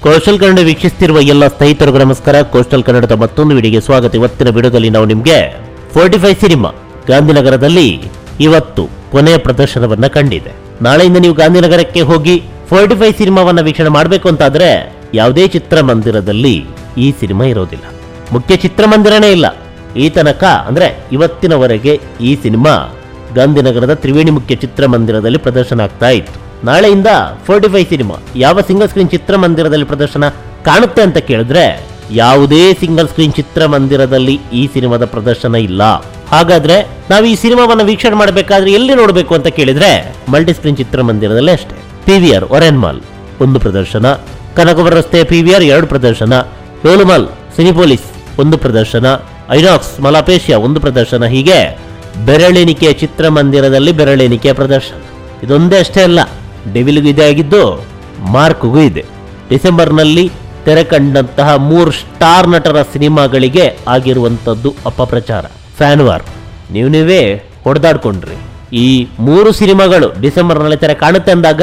Coastal Kannada ವೀಕ್ಷಿಸುತ್ತಿರುವ ಎಲ್ಲ ಸ್ನೇಹಿತರಿಗೂ ನಮಸ್ಕಾರ. ಕೋಸ್ಟಲ್ ಕನ್ನಡದ ಮತ್ತೊಂದು ವಿಡಿಯೋಗೆ ಸ್ವಾಗತ. ಇವತ್ತಿನ ವಿಡಿಯೋದಲ್ಲಿ ನಾವು ನಿಮಗೆ 45 ಸಿನಿಮಾ ಗಾಂಧಿನಗರದಲ್ಲಿ ಇವತ್ತು ಕೊನೆಯ ಪ್ರದರ್ಶನವನ್ನ ಕಂಡಿದೆ. ನಾಳೆಯಿಂದ ನೀವು ಗಾಂಧಿನಗರಕ್ಕೆ ಹೋಗಿ 45 ಸಿನಿಮಾವನ್ನ ವೀಕ್ಷಣೆ ಮಾಡಬೇಕು ಅಂತಾದ್ರೆ ಯಾವುದೇ ಚಿತ್ರಮಂದಿರದಲ್ಲಿ ಈ ಸಿನಿಮಾ ಇರೋದಿಲ್ಲ. ಮುಖ್ಯ ಚಿತ್ರಮಂದಿರನೇ ಇಲ್ಲ ಈ ತನಕ. ಅಂದ್ರೆ ಇವತ್ತಿನವರೆಗೆ ಈ ಸಿನಿಮಾ ಗಾಂಧಿನಗರದ ತ್ರಿವೇಣಿ ಮುಖ್ಯ ಚಿತ್ರಮಂದಿರದಲ್ಲಿ ಪ್ರದರ್ಶನ ಆಗ್ತಾ ಇತ್ತು. ನಾಳೆಯಿಂದ 45 ಸಿನಿಮಾ ಯಾವ ಸಿಂಗಲ್ ಸ್ಕ್ರೀನ್ ಚಿತ್ರಮಂದಿರದಲ್ಲಿ ಪ್ರದರ್ಶನ ಕಾಣುತ್ತೆ ಅಂತ ಕೇಳಿದ್ರೆ ಯಾವುದೇ ಸಿಂಗಲ್ ಸ್ಕ್ರೀನ್ ಚಿತ್ರಮಂದಿರದಲ್ಲಿ ಈ ಸಿನಿಮಾದ ಪ್ರದರ್ಶನ ಇಲ್ಲ. ಹಾಗಾದ್ರೆ ನಾವು ಈ ಸಿನಿಮಾವನ್ನ ವೀಕ್ಷಣೆ ಮಾಡಬೇಕಾದ್ರೆ ಎಲ್ಲಿ ನೋಡಬೇಕು ಅಂತ ಕೇಳಿದ್ರೆ ಮಲ್ಟಿ ಸ್ಕ್ರೀನ್ ಚಿತ್ರಮಂದಿರದಲ್ಲೇ ಅಷ್ಟೇ. PVR ಒರೆನ್ ಮಾಲ್ 1 ಪ್ರದರ್ಶನ, ಕನಕಪುರ ರಸ್ತೆ PVR 2 ಪ್ರದರ್ಶನ, ಯೋಲುಮಾಲ್ ಸಿನಿಪೋಲಿಸ್ 1 ಪ್ರದರ್ಶನ, ಐನಾಕ್ಸ್ ಮಲಾಪೇಶಿಯಾ 1 ಪ್ರದರ್ಶನ. ಹೀಗೆ ಬೆರಳೆಣಿಕೆ ಚಿತ್ರಮಂದಿರದಲ್ಲಿ ಬೆರಳೆಣಿಕೆಯ ಪ್ರದರ್ಶನ. ಇದೊಂದೇ ಅಷ್ಟೇ ಅಲ್ಲ, ಡೆವಿಲ್ಗೂ ಇದೆ ಆಗಿದ್ದು ಮಾರ್ಕ್ಗೂ ಇದೆ. ಡಿಸೆಂಬರ್ನಲ್ಲಿ ತೆರೆ ಕಂಡಂತಹ 3 ಸ್ಟಾರ್ ನಟರ ಸಿನಿಮಾಗಳಿಗೆ ಆಗಿರುವಂಥದ್ದು ಅಪಪ್ರಚಾರ, ಫ್ಯಾನ್ ವಾರ್. ನೀವೇ ಹೊಡೆದಾಡ್ಕೊಂಡ್ರಿ. ಈ 3 ಸಿನಿಮಾಗಳು ಡಿಸೆಂಬರ್ನಲ್ಲಿ ತೆರೆ ಕಾಣುತ್ತೆ ಅಂದಾಗ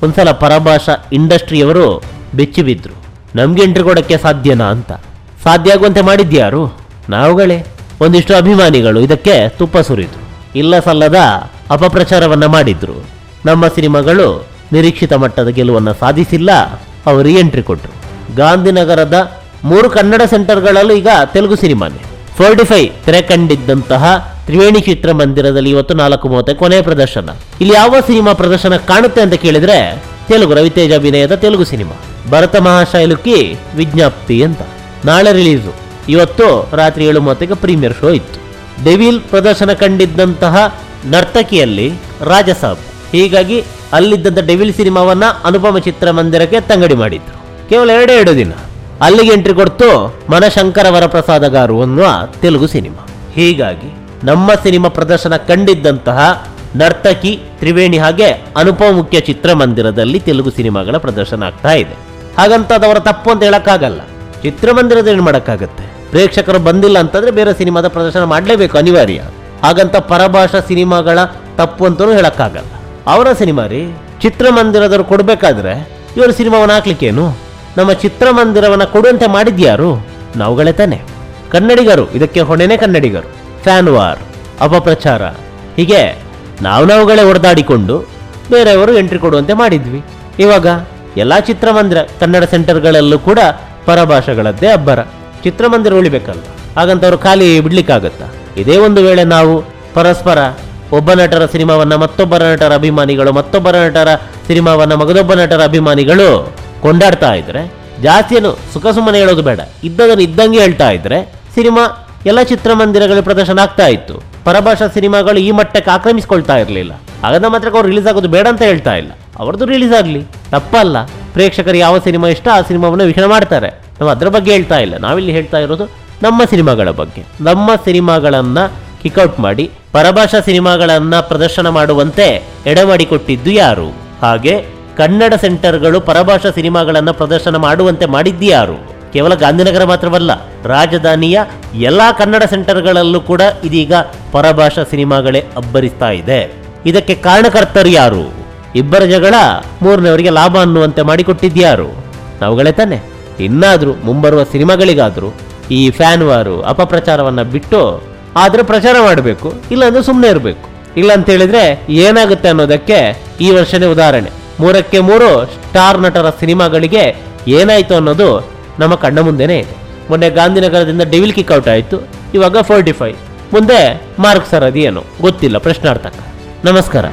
ಒಂದ್ಸಲ ಪರಭಾಷಾ ಇಂಡಸ್ಟ್ರಿಯವರು ಬೆಚ್ಚಿ ಬಿದ್ರು. ನಮ್ಗೆ ಎಂಟ್ರಿ ಕೊಡೋಕ್ಕೆ ಸಾಧ್ಯನಾ ಅಂತ. ಸಾಧ್ಯ ಆಗುವಂತೆ ಮಾಡಿದ್ಯಾರು? ನಾವುಗಳೇ. ಒಂದಿಷ್ಟು ಅಭಿಮಾನಿಗಳು ಇದಕ್ಕೆ ತುಪ್ಪ ಸುರಿದ್ರು, ಇಲ್ಲ ಸಲ್ಲದ ಅಪಪ್ರಚಾರವನ್ನ ಮಾಡಿದ್ರು. ನಮ್ಮ ಸಿನಿಮಾಗಳು ನಿರೀಕ್ಷಿತ ಮಟ್ಟದ ಗೆಲುವನ್ನು ಸಾಧಿಸಿಲ್ಲ, ಅವರು ಎಂಟ್ರಿ ಕೊಟ್ಟರು. ಗಾಂಧಿನಗರದ 3 ಕನ್ನಡ ಸೆಂಟರ್ಗಳಲ್ಲೂ ಈಗ ತೆಲುಗು ಸಿನಿಮಾನೇ. 45 ತೆರೆ ಕಂಡಿದ್ದಂತಹ ತ್ರಿವೇಣಿ ಚಿತ್ರಮಂದಿರದಲ್ಲಿ ಇವತ್ತು 4:30 ಕೊನೆಯ ಪ್ರದರ್ಶನ. ಇಲ್ಲಿ ಯಾವ ಸಿನಿಮಾ ಪ್ರದರ್ಶನ ಕಾಣುತ್ತೆ ಅಂತ ಕೇಳಿದ್ರೆ ತೆಲುಗು ರವಿತೇಜ ಅಭಿನಯದ ತೆಲುಗು ಸಿನಿಮಾ ಭರತ ಮಹಾಶೈಲುಕಿ ವಿಜ್ಞಾಪ್ತಿ ಅಂತ. ನಾಳೆ ರಿಲೀಸು. ಇವತ್ತು ರಾತ್ರಿ 7:30ಕ್ಕೆ ಪ್ರೀಮಿಯರ್ ಶೋ ಇತ್ತು. ಡೆವಿಲ್ ಪ್ರದರ್ಶನ ಕಂಡಿದ್ದಂತಹ ನರ್ತಕಿಯಲ್ಲಿ ರಾಜಸಾಬ್. ಹೀಗಾಗಿ ಅಲ್ಲಿದ್ದಂಥ ಡೆವಿಲ್ ಸಿನಿಮಾವನ್ನ ಅನುಪಮ ಚಿತ್ರಮಂದಿರಕ್ಕೆ ತಂಗಡಿ ಮಾಡಿದ್ರು. ಕೇವಲ 2 ದಿನ ಅಲ್ಲಿಗೆ ಎಂಟ್ರಿ ಕೊಡ್ತು ಮನಶಂಕರ ವರಪ್ರಸಾದಗಾರು ಅನ್ನುವ ತೆಲುಗು ಸಿನಿಮಾ. ಹೀಗಾಗಿ ನಮ್ಮ ಸಿನಿಮಾ ಪ್ರದರ್ಶನ ಕಂಡಿದ್ದಂತಹ ನರ್ತಕಿ, ತ್ರಿವೇಣಿ ಹಾಗೆ ಅನುಪಮ ಮುಖ್ಯ ಚಿತ್ರಮಂದಿರದಲ್ಲಿ ತೆಲುಗು ಸಿನಿಮಾಗಳ ಪ್ರದರ್ಶನ ಆಗ್ತಾ ಇದೆ. ಹಾಗಂತ ಅದವರ ತಪ್ಪು ಅಂತ ಹೇಳಕ್ಕಾಗಲ್ಲ. ಚಿತ್ರಮಂದಿರದ ಏನು ಮಾಡೋಕ್ಕಾಗತ್ತೆ? ಪ್ರೇಕ್ಷಕರು ಬಂದಿಲ್ಲ ಅಂತಂದ್ರೆ ಬೇರೆ ಸಿನಿಮಾದ ಪ್ರದರ್ಶನ ಮಾಡಲೇಬೇಕು, ಅನಿವಾರ್ಯ. ಹಾಗಂತ ಪರಭಾಷಾ ಸಿನಿಮಾಗಳ ತಪ್ಪು ಅಂತಲೂ ಹೇಳಕ್ಕಾಗಲ್ಲ. ಅವರ ಸಿನಿಮಾ ರೀ. ಚಿತ್ರಮಂದಿರದವರು ಕೊಡಬೇಕಾದ್ರೆ ಇವರು ಸಿನಿಮಾವನ್ನು ಹಾಕ್ಲಿಕ್ಕೇನು? ನಮ್ಮ ಚಿತ್ರಮಂದಿರವನ್ನ ಕೊಡುವಂತೆ ಮಾಡಿದ್ಯಾರು? ನಾವುಗಳೇ ತಾನೆ. ಕನ್ನಡಿಗರು ಇದಕ್ಕೆ ಹೊಣೆನೇ ಕನ್ನಡಿಗರು. ಫ್ಯಾನ್ ವಾರ್, ಅಪಪ್ರಚಾರ, ಹೀಗೆ ನಾವುಗಳೇ ಹೊಡೆದಾಡಿಕೊಂಡು ಬೇರೆಯವರು ಎಂಟ್ರಿ ಕೊಡುವಂತೆ ಮಾಡಿದ್ವಿ. ಇವಾಗ ಎಲ್ಲಾ ಚಿತ್ರಮಂದಿರ ಕನ್ನಡ ಸೆಂಟರ್ಗಳಲ್ಲೂ ಕೂಡ ಪರಭಾಷೆಗಳದ್ದೇ ಅಬ್ಬರ. ಚಿತ್ರಮಂದಿರ ಉಳಿಬೇಕಲ್ಲ, ಹಾಗಂತವ್ರು ಖಾಲಿ ಬಿಡ್ಲಿಕ್ಕಾಗತ್ತಾ? ಇದೇ ಒಂದು ವೇಳೆ ನಾವು ಪರಸ್ಪರ ಒಬ್ಬ ನಟರ ಸಿನಿಮಾವನ್ನ ಮತ್ತೊಬ್ಬರ ನಟರ ಅಭಿಮಾನಿಗಳು, ಮತ್ತೊಬ್ಬರ ನಟರ ಸಿನಿಮಾವನ್ನ ಮಗದೊಬ್ಬ ನಟರ ಅಭಿಮಾನಿಗಳು ಕೊಂಡಾಡ್ತಾ ಇದ್ರೆ, ಜಾಸ್ತಿಯನ್ನು ಸುಖ ಸುಮ್ಮನೆ ಹೇಳೋದು ಬೇಡ, ಇದ್ದದನ್ನು ಇದ್ದಂಗೆ ಹೇಳ್ತಾ ಇದ್ರೆ ಸಿನಿಮಾ ಎಲ್ಲ ಚಿತ್ರಮಂದಿರಗಳ ಪ್ರದರ್ಶನ ಆಗ್ತಾ ಇತ್ತು. ಪರಭಾಷಾ ಸಿನಿಮಾಗಳು ಈ ಮಟ್ಟಕ್ಕೆ ಆಕ್ರಮಿಸಿಕೊಳ್ತಾ ಇರಲಿಲ್ಲ. ಹಾಗಾದ ಮಾತ್ರ ಅವ್ರು ರಿಲೀಸ್ ಆಗೋದು ಬೇಡ ಅಂತ ಹೇಳ್ತಾ ಇಲ್ಲ. ಅವ್ರದ್ದು ರಿಲೀಸ್ ಆಗಲಿ, ತಪ್ಪಲ್ಲ. ಪ್ರೇಕ್ಷಕರು ಯಾವ ಸಿನಿಮಾ ಇಷ್ಟ ಆ ಸಿನಿಮಾವನ್ನು ವೀಕ್ಷಣೆ ಮಾಡ್ತಾರೆ. ನಾವು ಅದರ ಬಗ್ಗೆ ಹೇಳ್ತಾ ಇಲ್ಲ. ನಾವಿಲ್ಲಿ ಹೇಳ್ತಾ ಇರೋದು ನಮ್ಮ ಸಿನಿಮಾಗಳ ಬಗ್ಗೆ. ನಮ್ಮ ಸಿನಿಮಾಗಳನ್ನ ಕಿಕ್ಔಟ್ ಮಾಡಿ ಪರಭಾಷಾ ಸಿನಿಮಾಗಳನ್ನ ಪ್ರದರ್ಶನ ಮಾಡುವಂತೆ ಎಡೆಮಾಡಿಕೊಟ್ಟಿದ್ದು ಯಾರು? ಹಾಗೆ ಕನ್ನಡ ಸೆಂಟರ್ಗಳು ಪರಭಾಷಾ ಸಿನಿಮಾಗಳನ್ನ ಪ್ರದರ್ಶನ ಮಾಡುವಂತೆ ಮಾಡಿದ್ಯಾರು? ಕೇವಲ ಗಾಂಧಿನಗರ ಮಾತ್ರವಲ್ಲ, ರಾಜಧಾನಿಯ ಎಲ್ಲಾ ಕನ್ನಡ ಸೆಂಟರ್ಗಳಲ್ಲೂ ಕೂಡ ಇದೀಗ ಪರಭಾಷಾ ಸಿನಿಮಾಗಳೇ ಅಬ್ಬರಿಸ್ತಾ ಇದೆ. ಇದಕ್ಕೆ ಕಾರಣಕರ್ತರು ಯಾರು? ಇಬ್ಬರ ಜಗಳ ಮೂರನೇವರಿಗೆ ಲಾಭ ಅನ್ನುವಂತೆ ಮಾಡಿಕೊಟ್ಟಿದ್ಯಾರು? ನಾವುಗಳೇ ತಾನೆ. ಇನ್ನಾದ್ರೂ ಮುಂಬರುವ ಸಿನಿಮಾಗಳಿಗಾದ್ರೂ ಈ ಫ್ಯಾನ್ ವಾರು, ಅಪಪ್ರಚಾರವನ್ನ ಬಿಟ್ಟು ಆದ್ರೆ ಪ್ರಚಾರ ಮಾಡಬೇಕು, ಇಲ್ಲಾಂದ್ರೆ ಸುಮ್ಮನೆ ಇರಬೇಕು. ಇಲ್ಲ ಅಂತ ಹೇಳಿದ್ರೆ ಏನಾಗುತ್ತೆ ಅನ್ನೋದಕ್ಕೆ ಈ ವರ್ಷನೇ ಉದಾಹರಣೆ. 3ಕ್ಕೆ 3 ಸ್ಟಾರ್ ನಟರ ಸಿನಿಮಾಗಳಿಗೆ ಏನಾಯ್ತು ಅನ್ನೋದು ನಮ್ಮ ಕಣ್ಣ ಮುಂದೆನೇ ಇದೆ. ಮೊನ್ನೆ ಗಾಂಧಿನಗರದಿಂದ ಡೆವಿಲ್ ಕಿಕ್ಔಟ್ ಆಯ್ತು, ಇವಾಗ 45. ಮುಂದೆ ಮಾರ್ಕ್ ಸರದಿ ಏನೋ ಗೊತ್ತಿಲ್ಲ, ಪ್ರಶ್ನಾರ್ಥಕ. ನಮಸ್ಕಾರ.